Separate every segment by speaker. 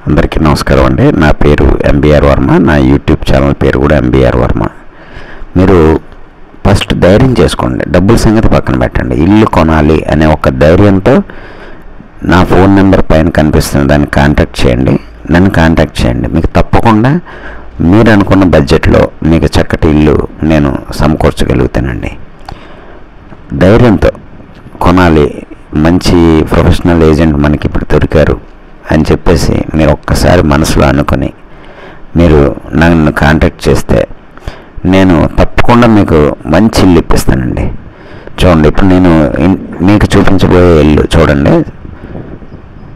Speaker 1: అందరికీ నమస్కారం అండి. నా పేరు ఎంబీఆర్ వర్మ. నా యూట్యూబ్ ఛానల్ పేరు కూడా ఎంబీఆర్ వర్మ. మీరు ఫస్ట్ ధైర్యం చేసుకోండి, డబ్బుల సంగతి పక్కన పెట్టండి. ఇల్లు కొనాలి అనే ఒక ధైర్యంతో నా ఫోన్ నెంబర్ పైన కనిపిస్తున్న దాన్ని కాంటాక్ట్ చేయండి, నన్ను కాంటాక్ట్ చేయండి. మీకు తప్పకుండా మీరు అనుకున్న బడ్జెట్లో మీకు చక్కటి ఇల్లు నేను సమకూర్చగలుగుతానండి. ధైర్యంతో కొనాలి, మంచి ప్రొఫెషనల్ ఏజెంట్ మనకి ఇప్పుడు దొరికారు అని చెప్పేసి మీరు ఒక్కసారి మనసులో అనుకుని మీరు నన్ను కాంటాక్ట్ చేస్తే నేను తప్పకుండా మీకు మంచి ఇల్లు ఇప్పిస్తానండి. చూడండి, ఇప్పుడు నేను మీకు చూపించబోయే ఇల్లు చూడండి,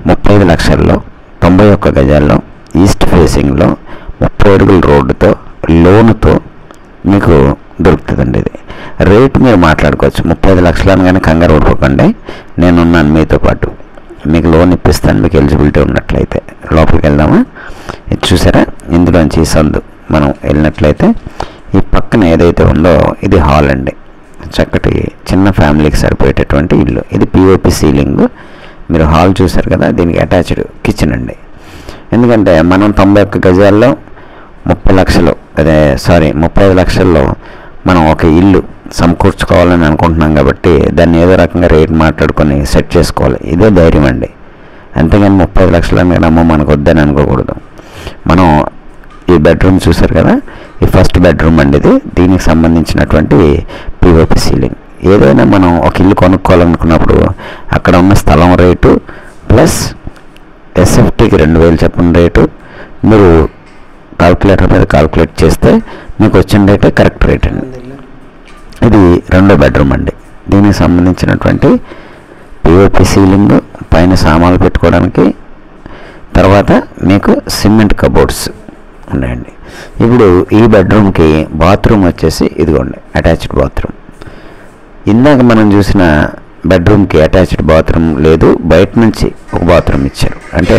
Speaker 1: 35 లక్షల్లో 91 గజాల్లో ఈస్ట్ ఫేసింగ్లో 30 అడుగుల రోడ్డుతో లోనుతో మీకు దొరుకుతుందండి. ఇది రేట్ మీరు మాట్లాడుకోవచ్చు. 35 లక్షలని కానీ కంగారు పడిపోకండి, నేనున్నాను మీతో పాటు. మీకు లోన్ ఇప్పిస్తాను మీకు ఎలిజిబిలిటీ ఉన్నట్లయితే. లోపలికి వెళ్దామా? ఇది చూసారా, ఇందులోంచి ఈ సందు మనం వెళ్ళినట్లయితే ఈ పక్కన ఏదైతే ఉందో ఇది హాల్ అండి. చక్కటి చిన్న ఫ్యామిలీకి సరిపోయేటటువంటి ఇల్లు. ఇది పిఓపి సీలింగ్. మీరు హాల్ చూసారు కదా, దీనికి అటాచ్డ్ కిచెన్ అండి. ఎందుకంటే మనం 91 గజాల్లో 35 లక్షల్లో మనం ఒక ఇల్లు సమకూర్చుకోవాలని అనుకుంటున్నాం కాబట్టి దాన్ని ఏదో రకంగా రేట్ మాట్లాడుకొని సెట్ చేసుకోవాలి. ఇదే ధైర్యం అండి. అంతేగాని 35 లక్షలని అమ్మో మనకు వద్దని అనుకోకూడదు. మనం ఈ బెడ్రూమ్ చూసారు కదా, ఈ ఫస్ట్ బెడ్రూమ్ అండి ఇది. దీనికి సంబంధించినటువంటి పిఓపి సీలింగ్. ఏదైనా మనం ఒక ఇల్లు కొనుక్కోవాలనుకున్నప్పుడు అక్కడ ఉన్న స్థలం రేటు ప్లస్ ఎస్ఎఫ్టీకి 2000 చెప్పిన రేటు మీరు కాల్కులేటర్ మీద కాల్కులేట్ చేస్తే మీకు వచ్చిన రేటే కరెక్ట్ రేట్ అండి. ఇది రెండో బెడ్రూమ్ అండి. దీనికి సంబంధించినటువంటి పిఓపి సీలింగ్, పైన సామాన్లు పెట్టుకోవడానికి, తర్వాత మీకు సిమెంట్ కబోర్డ్స్ ఉన్నాయండి. ఇప్పుడు ఈ బెడ్రూమ్కి బాత్రూమ్ వచ్చేసి ఇదిగోండి, అటాచ్డ్ బాత్రూమ్. ఇందాక మనం చూసిన బెడ్రూమ్కి అటాచ్డ్ బాత్రూమ్ లేదు, బయట నుంచి ఒక బాత్రూమ్ ఇచ్చారు. అంటే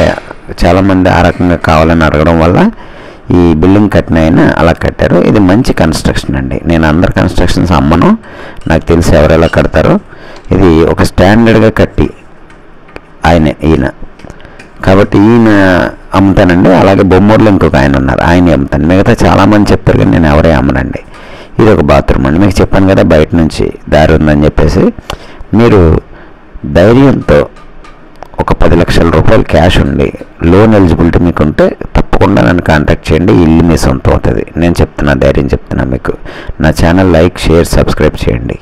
Speaker 1: చాలామంది ఆ రకంగా కావాలని అడగడం వల్ల ఈ బిల్డింగ్ కట్టిన అయినా అలా కట్టారు. ఇది మంచి కన్స్ట్రక్షన్ అండి. నేను అందరు కన్స్ట్రక్షన్స్ అమ్మను, నాకు తెలిసి ఎవరు ఎలా కడతారో. ఇది ఒక స్టాండర్డ్గా కట్టి ఈయన కాబట్టి ఈయన అమ్ముతానండి. అలాగే బొమ్మూరులో ఇంకొక ఆయన ఉన్నారు, ఆయన అమ్ముతాను. మిగతా చాలామంది చెప్తారు కానీ నేను ఎవరే అమ్మనండి. ఇది ఒక బాత్రూమ్ అండి. మీకు చెప్పాను కదా బయట నుంచి దారి ఉందని చెప్పేసి. మీరు ధైర్యంతో ఒక 10 లక్షల రూపాయలు క్యాష్ ఉండి లోన్ ఎలిజిబిలిటీ మీకు ఉంటే తప్పకుండా నన్ను కాంటాక్ట్ చేయండి. ఇల్లు మీ సొంతం అవుతుంది. నేను చెప్తున్నా, ధైర్యం చెప్తున్నా మీకు. నా ఛానల్ లైక్, షేర్, సబ్స్క్రైబ్ చేయండి.